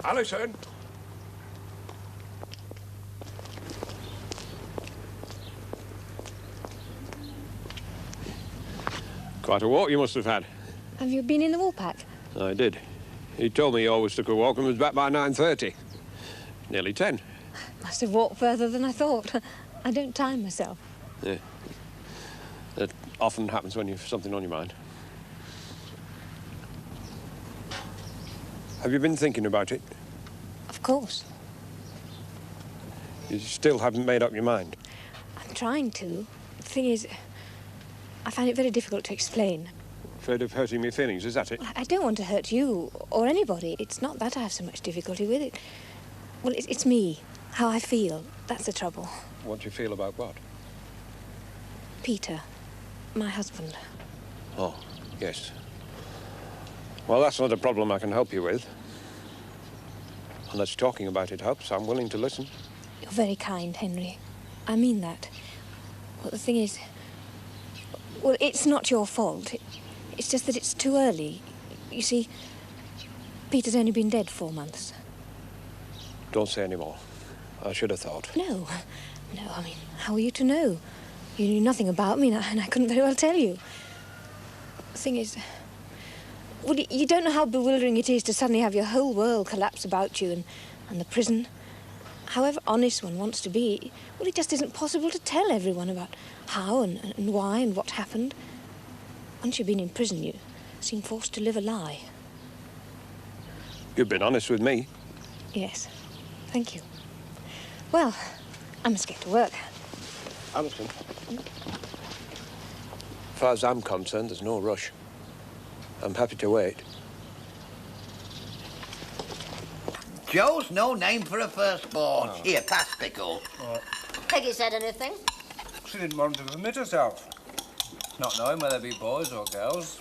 Alison! Quite a walk you must have had. Have you been in the Woolpack? I did. He told me he always took a walk and was back by 9:30. Nearly 10. Must have walked further than I thought. I don't time myself. Yeah. That often happens when you've something on your mind. Have you been thinking about it? Of course. You still haven't made up your mind? I'm trying to. The thing is, I find it very difficult to explain. Afraid of hurting my feelings, is that it? I don't want to hurt you or anybody. It's not that I have so much difficulty with it. Well, it's me, how I feel. That's the trouble. What do you feel about what? Peter, my husband. Oh, yes. Well, that's not a problem I can help you with. Unless talking about it helps, I'm willing to listen. You're very kind, Henry. I mean that. Well, the thing is... Well, it's not your fault. It's just that it's too early. You see, Peter's only been dead 4 months. Don't say any more. I should have thought. No, I mean, how were you to know? You knew nothing about me, and I couldn't very well tell you. The thing is... Well, you don't know how bewildering it is to suddenly have your whole world collapse about you and the prison. However honest one wants to be, well, it just isn't possible to tell everyone about how and why and what happened. Once you've been in prison, you seem forced to live a lie. You've been honest with me. Yes, thank you. Well, I must get to work. Alison, as far as I'm concerned, there's no rush. I'm happy to wait. Joe's no name for a firstborn. Oh. Here, pass pickle. Peggy said anything? She didn't want to commit herself. Not knowing whether they be boys or girls.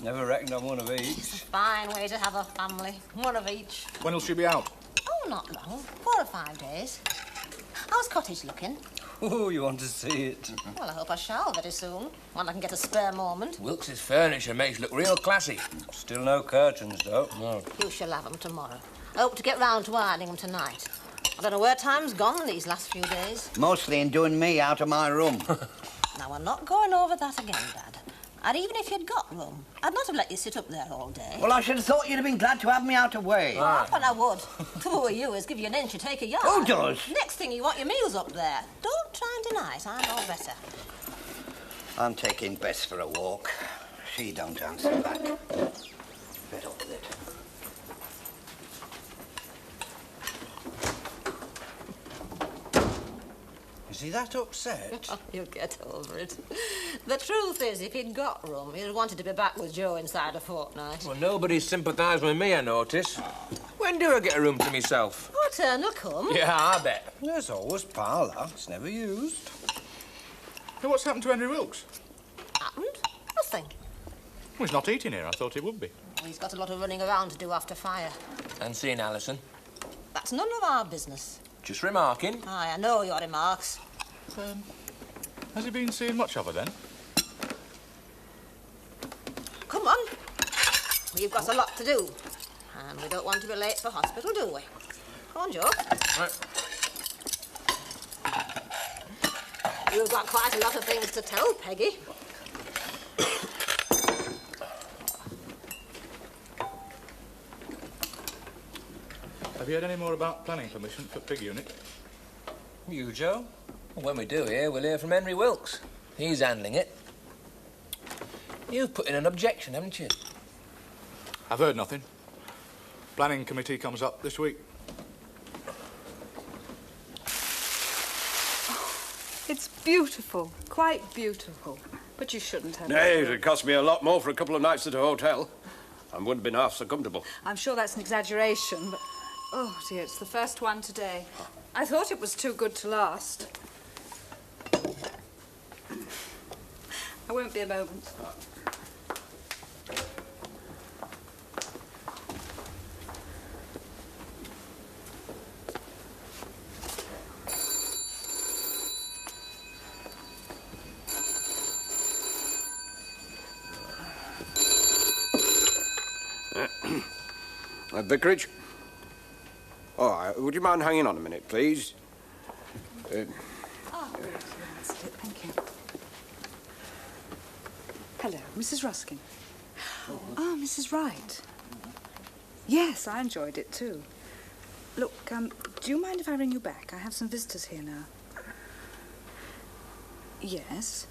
Never reckoned on one of each. It's a fine way to have a family. One of each. When'll she be out? Oh, not long. 4 or 5 days. How's cottage looking? Oh, you want to see it? Well, I hope I shall very soon, when I can get a spare moment. Wilkes's furniture makes it look real classy. Still no curtains, though. No. You shall have them tomorrow. I hope to get round to ironing them tonight. I don't know where time's gone these last few days. Mostly in doing me out of my room. Now, we're not going over that again, Dad. And even if you'd got room, I'd not have let you sit up there all day. Well, I should have thought you'd have been glad to have me out of way. Oh, but I would. Who are you is give you an inch, you take a yard. Who does? Next thing you want your meals up there. Don't try and deny it, I know better. I'm taking Bess for a walk. She don't answer back. Fed up with it. Is he that upset? Oh, you'll get over it. The truth is, if he'd got room, he'd wanted to be back with Joe inside a fortnight. Well, nobody's sympathising with me, I notice. When do I get a room to myself? Oh, turn will come. Yeah, I bet. There's always parlour. It's never used. Hey, what's happened to Henry Wilkes? Happened? Nothing. Well, he's not eating here. I thought he would be. He's got a lot of running around to do after fire. And seeing Alison. That's none of our business. Just remarking. Aye, I know your remarks. Has he been seeing much of her, then? Come on. We've got a lot to do. And we don't want to be late for hospital, do we? Come on, Joe. Right. You've got quite a lot of things to tell, Peggy. Have you heard any more about planning permission for pig unit? You, Joe? Well, when we do hear, we'll hear from Henry Wilkes. He's handling it. You've put in an objection, haven't you? I've heard nothing. Planning committee comes up this week. It's beautiful, quite beautiful. But you shouldn't have. Nay, it'd cost me a lot more for a couple of nights at a hotel. I wouldn't have been half so comfortable. I'm sure that's an exaggeration, but... Oh, dear, it's the first one today. I thought it was too good to last. I won't be a moment. At Vicarage? All right, would you mind hanging on a minute, please? Ah, good. That's it. Thank you. Hello, Mrs. Ruskin. Oh, Mrs. Wright. Yes, I enjoyed it too. Look, do you mind if I ring you back? I have some visitors here now. Yes.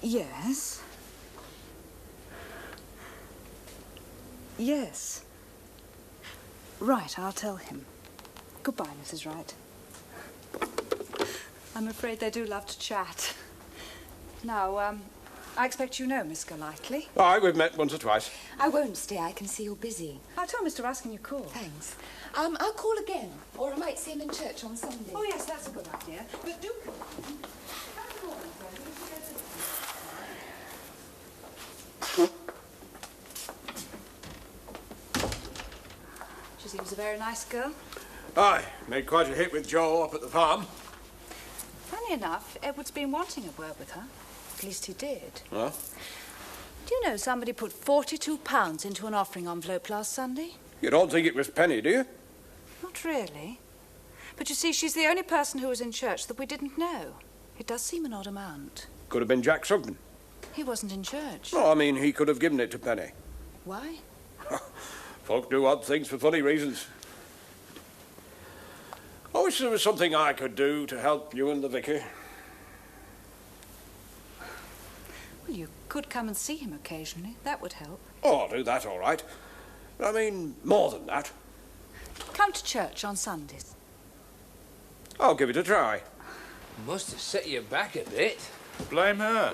Yes. Yes. Right, I'll tell him. Goodbye, Mrs. Wright. I'm afraid they do love to chat. Now, I expect you know Miss Golightly. All right, we've met once or twice. I won't stay. I can see you're busy. I'll tell Mr. Ruskin you called. Thanks. I'll call again, or I might see him in church on Sunday. Oh, yes, that's a good idea. But do come. She seems a very nice girl. Aye, made quite a hit with Joe up at the farm. Funny enough, Edward's been wanting a word with her. At least he did. Huh? Do you know somebody put £42 into an offering envelope last Sunday? You don't think it was Penny, do you? Not really. But you see, she's the only person who was in church that we didn't know. It does seem an odd amount. Could have been Jack Sugden. He wasn't in church. No, I mean, he could have given it to Penny. Why? Folk do odd things for funny reasons. I wish there was something I could do to help you and the vicar. Well, you could come and see him occasionally. That would help. Oh, I'll do that all right. I mean, more than that. Come to church on Sundays. I'll give it a try. Must have set you back a bit. Blame her.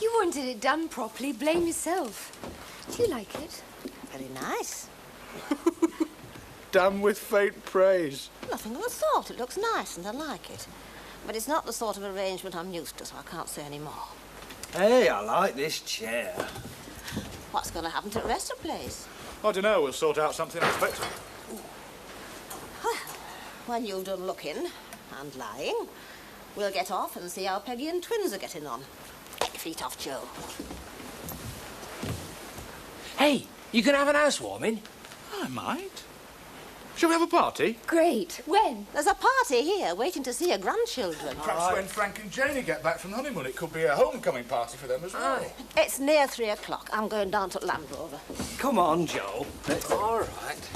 You wanted it done properly. Blame yourself. Do you like it? Very nice. Done with faint praise. Nothing of the sort. It looks nice and I like it. But it's not the sort of arrangement I'm used to, so I can't say any more. Hey, I like this chair. What's going to happen to the rest of the place? I don't know. We'll sort out something unexpected. When you've done looking and lying, we'll get off and see how Peggy and twins are getting on. Get your feet off, Joe. Hey, you can have an housewarming? I might. Shall we have a party? Great. When? There's a party here waiting to see your grandchildren. Perhaps when Frank and Janie get back from the honeymoon, it could be a homecoming party for them as well. It's near 3 o'clock. I'm going down to Land Rover. Come on, Joe. All right.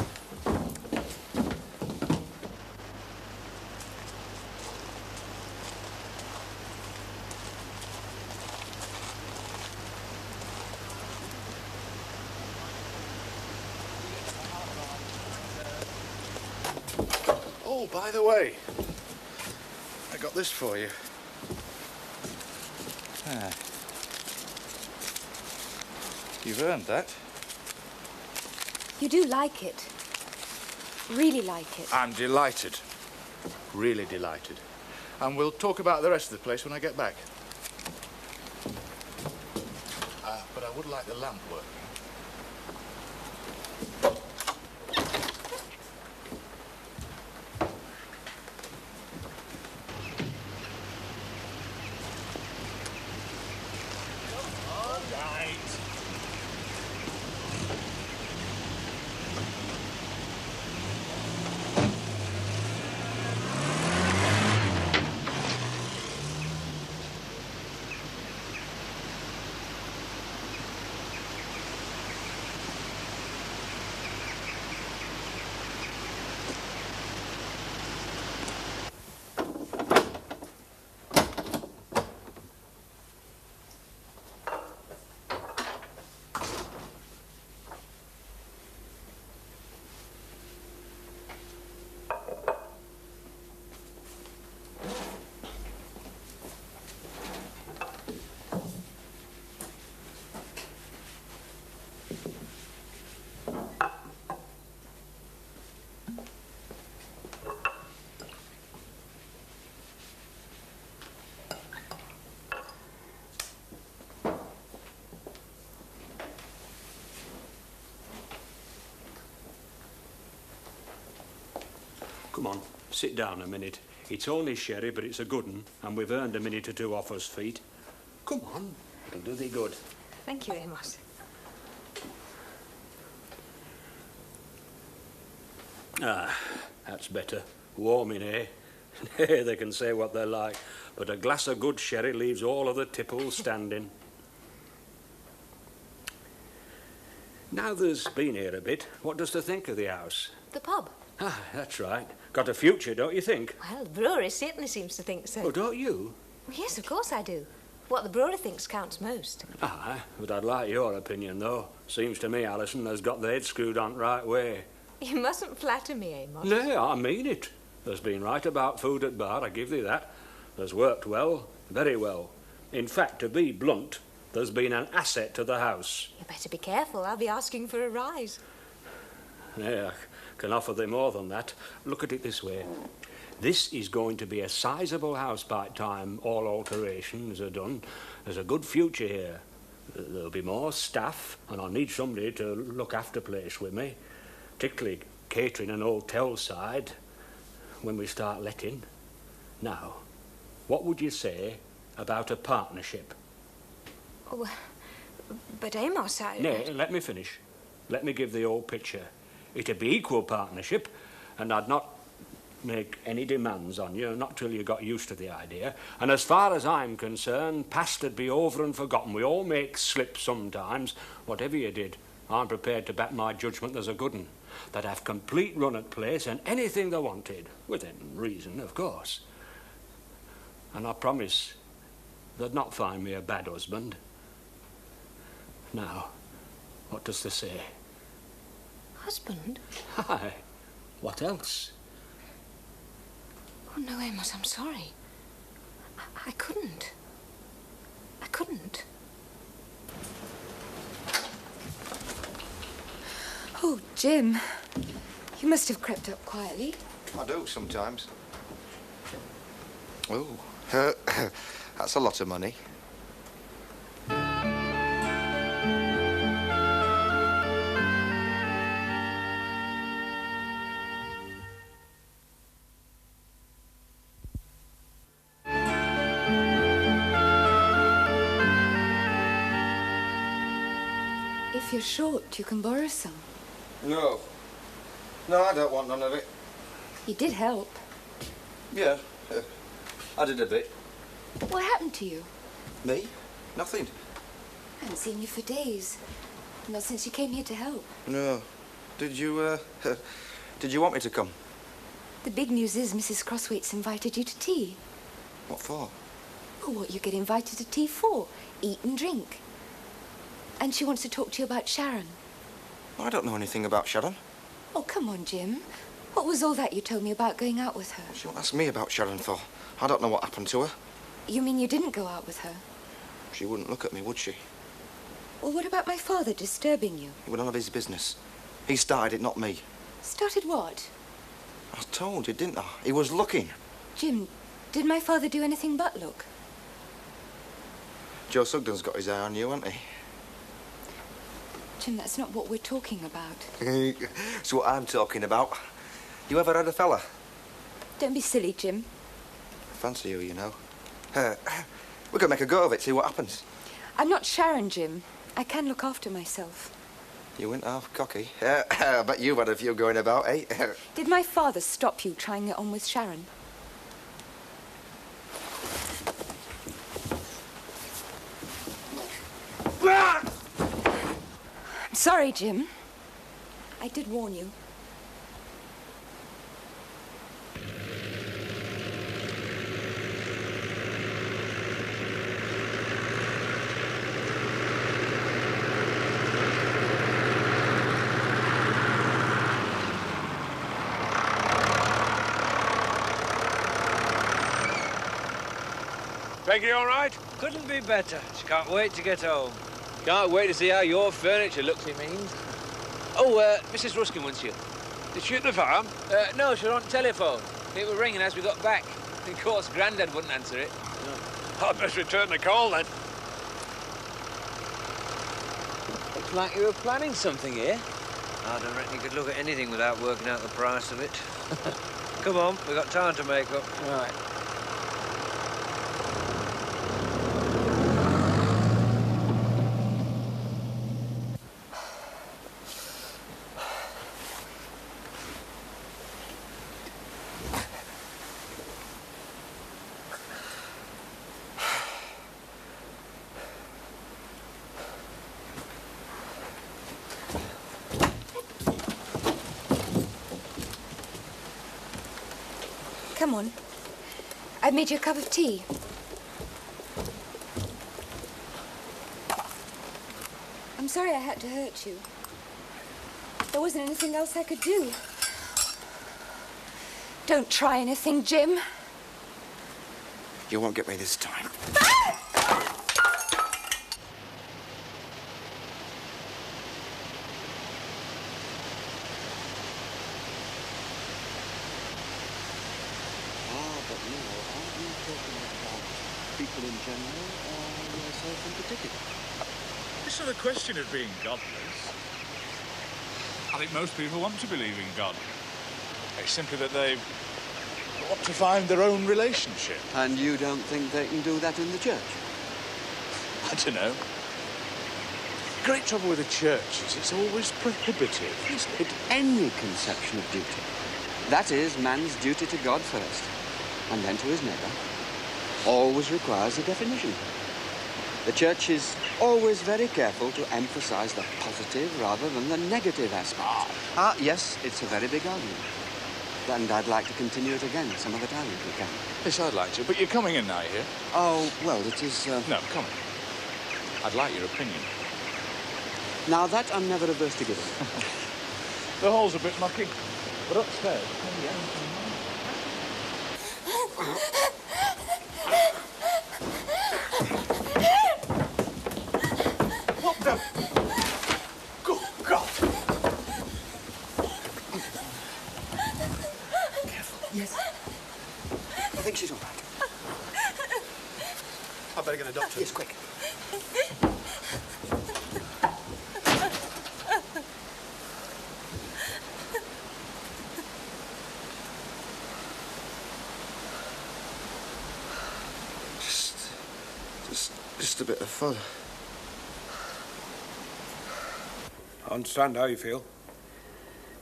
Oh, by the way, I got this for you. Ah. You've earned that. You do like it. Really like it. I'm delighted. Really delighted. And we'll talk about the rest of the place when I get back. But I would like the lamp working. Come on, sit down a minute. It's only sherry, but it's a good one, and we've earned a minute or two off us feet. Come on, it'll do thee good. Thank you, Amos. Ah, that's better. Warming, eh? They can say what they like, but a glass of good sherry leaves all of the tipples standing. Now there's been here a bit, what does they think of the house? The pub? Ah, that's right. Got a future, don't you think? Well, the brewery certainly seems to think so. Oh, don't you? Well, yes, of course I do. What the brewery thinks counts most. Ah, but I'd like your opinion, though. Seems to me Alison has got the head screwed on the right way. You mustn't flatter me, Amos. No, I mean it. There's been right about food at bar, I give thee that. There's worked well, very well. In fact, to be blunt, there's been an asset to the house. You better be careful. I'll be asking for a rise. Yeah, I can offer thee more than that. Look at it this way. This is going to be a sizable house by time all alterations are done. There's a good future here. There'll be more staff, and I'll need somebody to look after place with me, particularly catering and hotel side when we start letting. Now, what would you say about a partnership? Oh, but Amos, Nay, let me finish. Let me give the whole picture. It'd be equal partnership, and I'd not make any demands on you, not till you got used to the idea. And as far as I'm concerned, past'd be over and forgotten. We all make slips sometimes. Whatever you did, I'm prepared to bet my judgment there's a good un. They'd have complete run at place and anything they wanted, within reason, of course. And I promise they'd not find me a bad husband. Now, what does they say? Husband? Aye. What else? Oh, no, Amos, I'm sorry. I couldn't. I couldn't. Oh, Jim. You must have crept up quietly. I do sometimes. Oh, that's a lot of money. If you're short, you can borrow some. No. No, I don't want none of it. You did help. Yeah, I did a bit. What happened to you? Me? Nothing. I haven't seen you for days. Not since you came here to help. No. Did you want me to come? The big news is Mrs. Crosswaite's invited you to tea. What for? Oh, what you get invited to tea for? Eat and drink. And she wants to talk to you about Sharon. I don't know anything about Sharon. Oh, come on, Jim. What was all that you told me about going out with her? She won't ask me about Sharon for. I don't know what happened to her. You mean you didn't go out with her? She wouldn't look at me, would she? Well, what about my father disturbing you? It was none of his business. He started it, not me. Started what? I told you, didn't I? He was looking. Jim, did my father do anything but look? Joe Sugden's got his eye on you, hasn't he? Jim, that's not what we're talking about. It's what I'm talking about. You ever had a fella? Don't be silly, Jim. Fancy you, you know. We could make a go of it, see what happens. I'm not Sharon, Jim. I can look after myself. You went half cocky. I bet you've had a few going about, eh? Did my father stop you trying it on with Sharon? I'm sorry, Jim. I did warn you. Peggy, all right? Couldn't be better. She can't wait to get home. Can't wait to see how your furniture looks, he means. Oh, Mrs. Ruskin wants you. Is she at the farm? No, she was on telephone. It was ringing as we got back. Of course, Grandad wouldn't answer it. I'd best return the call, then. Looks like you were planning something here. I don't reckon you could look at anything without working out the price of it. Come on, we've got time to make up. Right. come on. I've made you a cup of tea. I'm sorry I had to hurt you. There wasn't anything else I could do. Don't try anything, Jim. You won't get me this time. People in general or yourself in particular? It's not a question of being godless. I think most people want to believe in God. It's simply that they want to find their own relationship. And you don't think they can do that in the church? I don't know. Great trouble with the church is it's always prohibitive, isn't it? Any conception of duty. That is, man's duty to God first, and then to his neighbour, always requires a definition. The church is always very careful to emphasize the positive rather than the negative aspect. Yes, it's a very big argument. And I'd like to continue it again some other time if we can. Yes, I'd like to, but you're coming in now, here? Oh, well, it is... No, come in. I'd like your opinion. Now, that I'm never averse to giving. The hall's a bit mucky, but upstairs... What the... Good God! Careful. Yes. I think she's all right. I better get a doctor. Yes, quick. Just a bit of fun. I understand how you feel.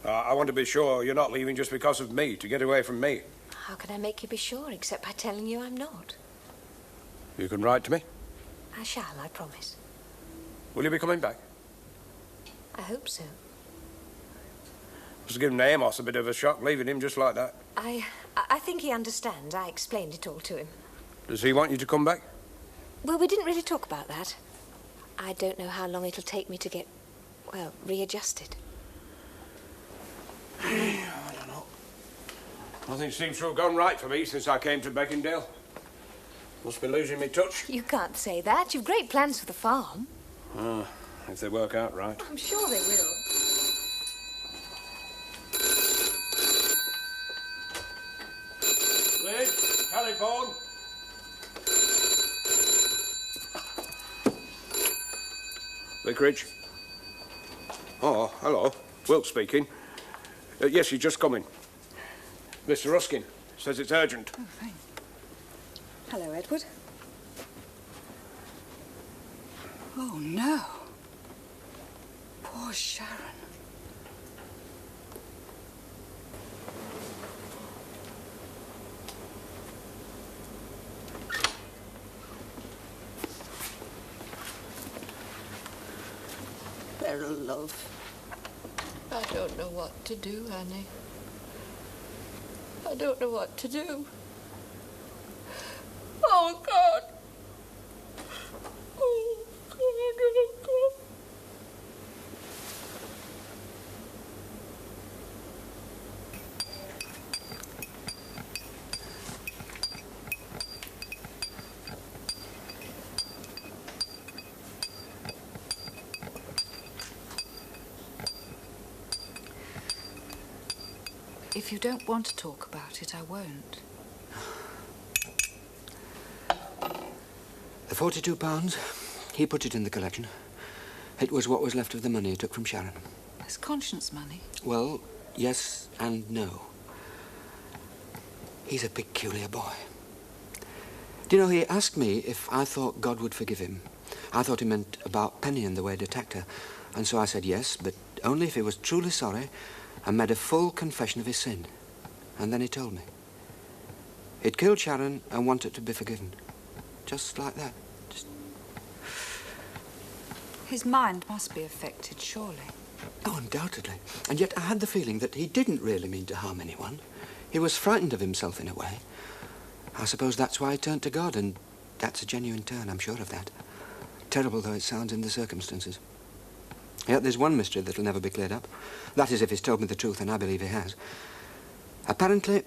I want to be sure you're not leaving just because of me, to get away from me. How can I make you be sure except by telling you I'm not? You can write to me. I shall, I promise. Will you be coming back? I hope so. Must have given Amos a bit of a shock, leaving him just like that. I think he understands. I explained it all to him. Does he want you to come back? Well, we didn't really talk about that. I don't know how long it'll take me to get, well, readjusted. I don't know. Nothing seems to have gone right for me since I came to Beckingdale. Must be losing me touch. You can't say that. You've great plans for the farm. If they work out right. I'm sure they will. Liz, telephone. Vicarage. Oh, hello. Wilkes speaking. Yes, he's just coming. Mr. Ruskin says it's urgent. Oh, fine. Hello, Edward. Oh, no. Poor Sharon. Beryl, love. I don't know what to do, Annie. I don't know what to do. Oh, God. Oh, God, oh, God. If you don't want to talk about it, I won't. The £42, he put it in the collection. It was what was left of the money he took from Sharon. That's conscience money. Well, yes and no. He's a peculiar boy. Do you know, he asked me if I thought God would forgive him. I thought he meant about Penny and the way attacked her. And so I said yes, but only if he was truly sorry and made a full confession of his sin. And then he told me. He'd killed Sharon and wanted to be forgiven. Just like that. Just... His mind must be affected, surely. Oh, undoubtedly. And yet I had the feeling that he didn't really mean to harm anyone. He was frightened of himself in a way. I suppose that's why he turned to God, and that's a genuine turn, I'm sure of that. Terrible though it sounds in the circumstances. Yet there's one mystery that'll never be cleared up. That is, if he's told me the truth, and I believe he has. Apparently,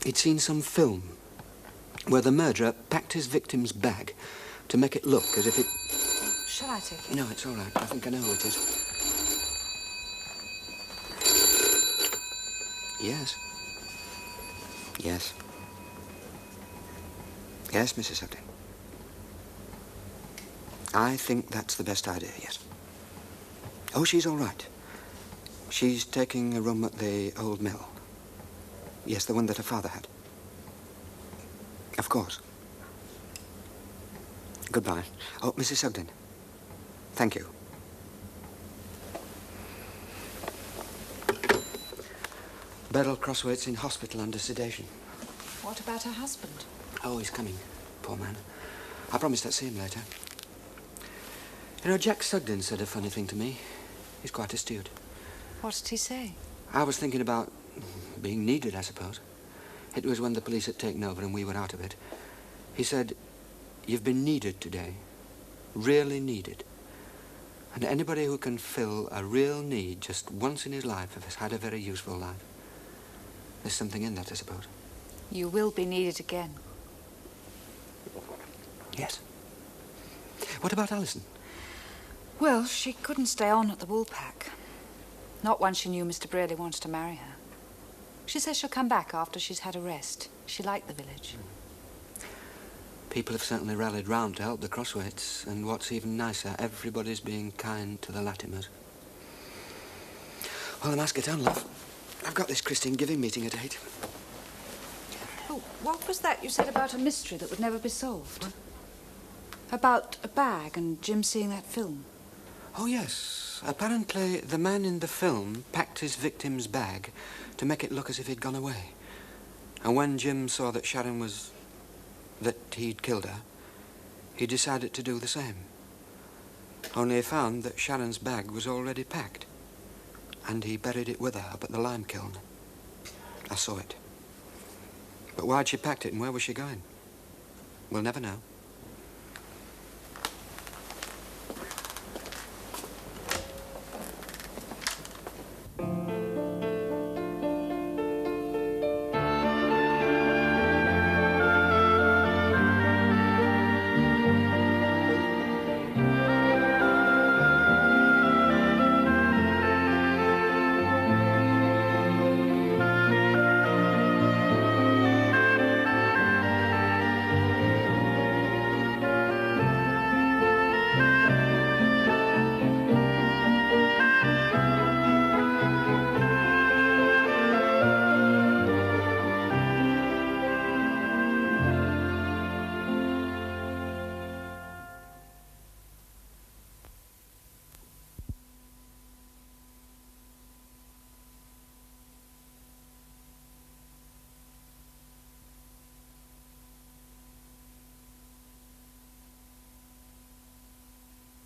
he'd seen some film where the murderer packed his victim's bag to make it look as if it... Shall I take it? No, it's all right. I think I know who it is. Yes. Yes. Yes, Mrs. Sugden. I think that's the best idea, yes. Oh, she's all right. She's taking a room at the old mill. Yes, the one that her father had. Of course. Goodbye. Oh, Mrs. Sugden. Thank you. Beryl Crosswaite's in hospital under sedation. What about her husband? Oh, he's coming. Poor man. I promised I'd see him later. You know, Jack Sugden said a funny thing to me. He's quite astute. What did he say? I was thinking about being needed, I suppose. It was when the police had taken over and we were out of it. He said, "You've been needed today. Really needed. And anybody who can fill a real need just once in his life has had a very useful life." There's something in that, I suppose. You will be needed again. Yes. What about Alison? Well, she couldn't stay on at the Woolpack. Not once she knew Mr. Braley wanted to marry her. She says she'll come back after she's had a rest. She liked the village. People have certainly rallied round to help the Crosswaites, and what's even nicer, everybody's being kind to the Latimers. Well, I must get on, love. I've got this Christine Giving meeting at 8. Oh, what was that you said about a mystery that would never be solved? What? About a bag and Jim seeing that film. Oh, yes. Apparently, the man in the film packed his victim's bag to make it look as if he'd gone away. And when Jim saw that Sharon was... that he'd killed her, he decided to do the same. Only he found that Sharon's bag was already packed. And he buried it with her up at the lime kiln. I saw it. But why'd she packed it and where was she going? We'll never know.